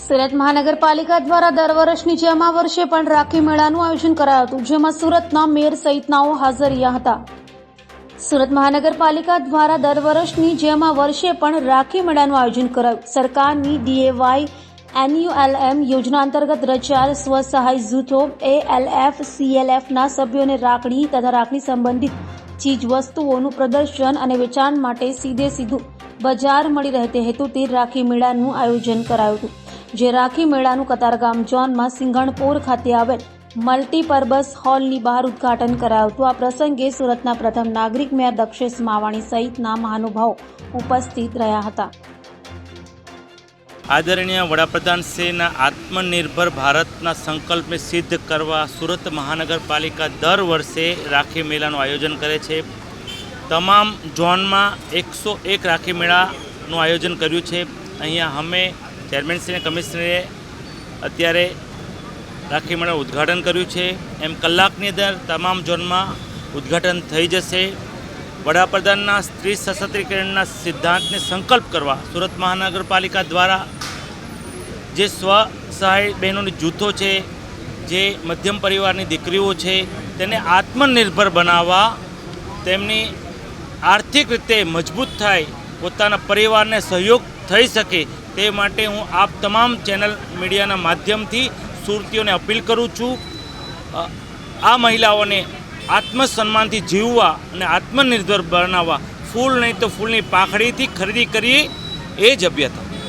સુરત મહાનગરપાલિકા દ્વારા દર વર્ષની જેમ આ વર્ષે પણ રાખી મેળાનું આયોજન કરાયું હતું, જેમાં સુરતના મેયર સહિતનાઓ હાજર રહ્યા હતા. સુરત મહાનગરપાલિકા દ્વારા દર વર્ષની જેમ આ વર્ષે પણ રાખી મેળાનું આયોજન કરાયું. સરકારની DAY NULM યોજના અંતર્ગત રચાયેલ સ્વસહાય જૂથો ALF CLFના સભ્યોને રાખડી તથા રાખડી સંબંધિત ચીજ વસ્તુઓનું પ્રદર્શન અને વેચાણ માટે સીધું બજાર મળી રહે તે હેતુથી રાખી મેળાનું આયોજન કરાયું હતું. જે રાખી મેળાનું કતારગામ ઝોનમાં સિંઘણપોર ખાતે આવેલ મલ્ટીપર્પઝ હોલની બહાર ઉદ્ઘાટન કરાયું હતું. આ પ્રસંગે સુરતના પ્રથમ નાગરિક મેયર દક્ષેશ માવાણી સહિતના મહાનુભાવો ઉપસ્થિત રહ્યા હતા. આદરણીય વડાપ્રધાન શ્રીના આત્મનિર્ભર ભારતના સંકલ્પને સિદ્ધ કરવા સુરત મહાનગરપાલિકા દર વર્ષે રાખી મેળાનું આયોજન કરે છે. તમામ ઝોનમાં 101 રાખી મેળાનું આયોજન કર્યું છે. અહીંયા અમે ચેરમેનશ્રી અને કમિશનરે અત્યારે રાખી મેળાનું ઉદ્ઘાટન કર્યું છે. એમ કલાકની અંદર તમામ ઝોનમાં ઉદ્ઘાટન થઈ જશે. વડાપ્રધાનના સ્ત્રી સશક્તિકરણના સિદ્ધાંતને સંકલ્પ કરવા સુરત મહાનગરપાલિકા દ્વારા જે સ્વસહાય બહેનોની જૂથો છે, જે મધ્યમ પરિવારની દીકરીઓ છે, તેને આત્મનિર્ભર બનાવવા, તેમની આર્થિક રીતે મજબૂત થાય, પોતાના પરિવારને સહયોગ થઈ શકે તે માટે હું આપ તમામ ચેનલ મીડિયાના માધ્યમથી સુરતીઓને અપીલ કરું છું. આ મહિલાઓને આત્મસન્માનથી જીવવા અને આત્મનિર્ભર બનાવવા ફૂલ નહીં તો ફૂલની પાંખડીથી ખરીદી કરીએ, એ જ અભ્યર્થના.